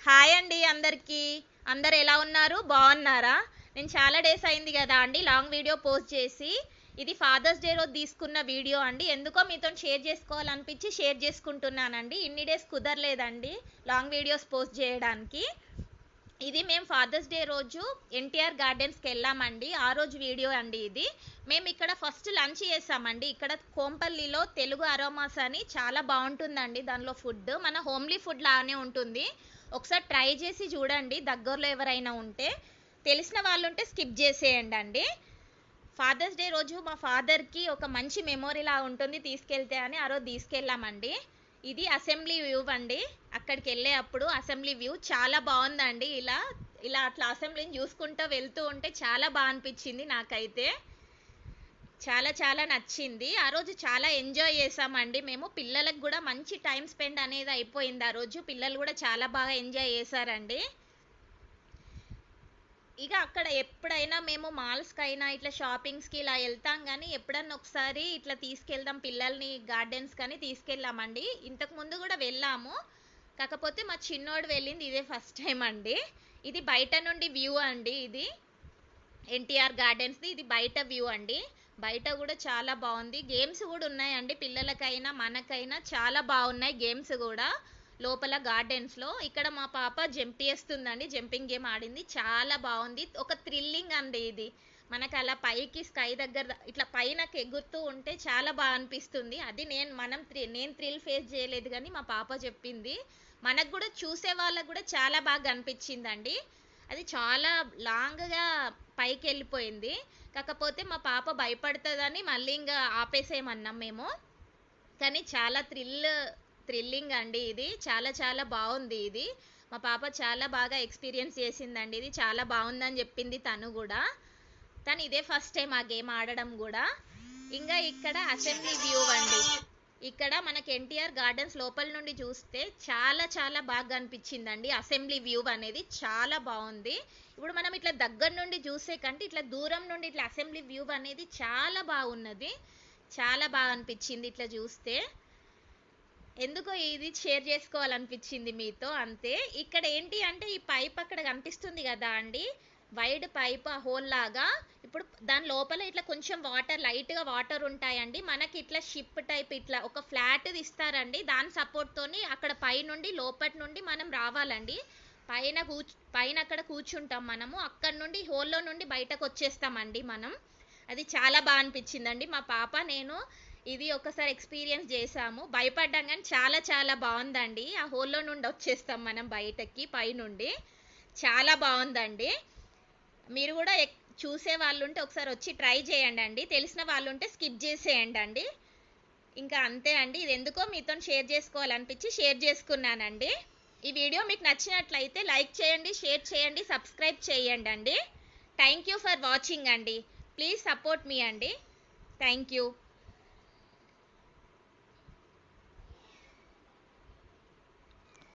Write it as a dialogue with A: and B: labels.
A: Hi అండి అందరికీ. అందరు ఎలా ఉన్నారు? బాగున్నారా? నేను చాలా డేస్ అయింది కదా అండి లాంగ్ వీడియో పోస్ట్ చేసి. ఇది ఫాదర్స్ డే రోజు తీసుకున్న వీడియో అండి. ఎందుకో మీతో షేర్ చేసుకోవాలనిపించి షేర్ చేసుకుంటున్నానండి. ఇన్ని డేస్ కుదరలేదండి లాంగ్ వీడియోస్ పోస్ట్ చేయడానికి. ఇది మేము ఫాదర్స్ డే రోజు ఎన్టీఆర్ గార్డెన్స్కి వెళ్ళామండి. ఆ రోజు వీడియో అండి ఇది. మేము ఇక్కడ ఫస్ట్ లంచ్ చేసామండి. ఇక్కడ కోంపల్లిలో తెలుగు అరోమాస్ అని చాలా బాగుంటుందండి. దానిలో ఫుడ్ మన హోమ్లీ ఫుడ్ లానే ఉంటుంది. ఒకసారి ట్రై చేసి చూడండి, దగ్గరలో ఎవరైనా ఉంటే. తెలిసిన వాళ్ళు ఉంటే స్కిప్ చేసేయండి అండి. ఫాదర్స్ డే రోజు మా ఫాదర్కి ఒక మంచి మెమొరీలా ఉంటుంది తీసుకెళ్తే అని ఆ రోజు తీసుకెళ్ళామండి. ఇది అసెంబ్లీ వ్యూ అండి. అక్కడికి వెళ్ళే అప్పుడు అసెంబ్లీ వ్యూ చాలా బాగుందండి. ఇలా ఇలా అట్లా అసెంబ్లీని చూసుకుంటూ వెళ్తూ ఉంటే చాలా బాగా అనిపించింది నాకైతే. చాలా చాలా నచ్చింది. ఆ రోజు చాలా ఎంజాయ్ చేసామండి మేము. పిల్లలకు కూడా మంచి టైం స్పెండ్ అనేది అయిపోయింది ఆ రోజు. పిల్లలు కూడా చాలా బాగా ఎంజాయ్ చేశారండి. ఇక అక్కడ ఎప్పుడైనా మేము మాల్స్కి అయినా ఇట్లా షాపింగ్స్కి ఇలా వెళ్తాం, కానీ ఎప్పుడన్నా ఒకసారి ఇట్లా తీసుకెళ్దాం పిల్లల్ని గార్డెన్స్ కానీ తీసుకెళ్ళామండి. ఇంతకు ముందు కూడా వెళ్ళాము, కాకపోతే మా చిన్నోడు వెళ్ళింది ఇదే ఫస్ట్ టైం అండి. ఇది బయట నుండి వ్యూ అండి. ఇది ఎన్టీఆర్ గార్డెన్స్ది ఇది బయట వ్యూ అండి. బయట కూడా చాలా బాగుంది. గేమ్స్ కూడా ఉన్నాయండి, పిల్లలకైనా మనకైనా చాలా బాగున్నాయి గేమ్స్ కూడా లోపల గార్డెన్స్లో. ఇక్కడ మా పాప జంప్ చేస్తుందండి, జంపింగ్ గేమ్ ఆడింది, చాలా బాగుంది. ఒక థ్రిల్లింగ్ అండి ఇది. మనకు అలా పైకి స్కై దగ్గర ఇట్లా పైనకి ఎగురుతూ ఉంటే చాలా బాగా అనిపిస్తుంది. అది నేను థ్రిల్ ఫేస్ చేయలేదు, కానీ మా పాప చెప్పింది. మనకు కూడా చూసే వాళ్ళకు కూడా చాలా బాగా అనిపించిందండి. అది చాలా లాంగ్గా పైకి వెళ్ళిపోయింది. కాకపోతే మా పాప భయపడుతుందని మళ్ళీ ఇంకా ఆపేసేయమన్నాం మేము. కానీ చాలా థ్రిల్లింగ్ అండి ఇది. చాలా చాలా బాగుంది ఇది. మా పాప చాలా బాగా ఎక్స్పీరియన్స్ చేసిందండి. ఇది చాలా బాగుందని చెప్పింది తను కూడా. తను ఇదే ఫస్ట్ టైం ఆ గేమ్ ఆడడం కూడా. ఇంకా ఇక్కడ అసెంబ్లీ వ్యూ అండి. ఇక్కడ మనకి ఎన్టీఆర్ గార్డెన్స్ లోపల నుండి చూస్తే చాలా చాలా బాగా అనిపించిందండి. అసెంబ్లీ వ్యూ అనేది చాలా బాగుంది. ఇప్పుడు మనం ఇట్లా దగ్గర నుండి చూసే కంటే ఇట్లా దూరం నుండి ఇట్లా అసెంబ్లీ వ్యూ అనేది చాలా బాగున్నది. చాలా బాగా అనిపించింది ఇట్లా చూస్తే. ఎందుకో ఇది షేర్ చేసుకోవాలనిపించింది మీతో, అంతే. ఇక్కడ ఏంటి అంటే ఈ పైప్ అక్కడ కనిపిస్తుంది కదా అండి, వైడ్ పైప్ ఆ హోల్ లాగా. ఇప్పుడు దాని లోపల ఇట్లా కొంచెం వాటర్, లైట్గా వాటర్ ఉంటాయండి. మనకి ఇట్లా షిప్ టైప్ ఇట్లా ఒక ఫ్లాట్ ఇస్తారండి. దాని సపోర్ట్తోని అక్కడ పై నుండి లోపటి నుండి మనం రావాలండి. పైన అక్కడ కూర్చుంటాం మనము. అక్కడ నుండి హోల్లో నుండి బయటకు వచ్చేస్తామండి మనం. అది చాలా బాగా అనిపించిందండి. మా పాప నేను ఇది ఒకసారి ఎక్స్పీరియన్స్ చేసాము. భయపడ్డాం కానీ చాలా చాలా బాగుందండి. ఆ హోల్లో నుండి వచ్చేస్తాం మనం బయటకి పైనుండి. చాలా బాగుందండి. మీరు కూడా చూసే వాళ్ళు ఉంటే ఒకసారి వచ్చి ట్రై చేయండి అండి. తెలిసిన వాళ్ళు ఉంటే స్కిప్ చేసేయండి అండి. ఇంకా అంతే అండి. ఇది ఎందుకో మీతో షేర్ చేసుకోవాలనిపించి షేర్ చేసుకున్నానండి. ఈ వీడియో మీకు నచ్చినట్లయితే లైక్ చేయండి, షేర్ చేయండి, సబ్స్క్రైబ్ చేయండి అండి. థ్యాంక్ యూ ఫర్ వాచింగ్ అండి. ప్లీజ్ సపోర్ట్ మీ అండి. Thank you.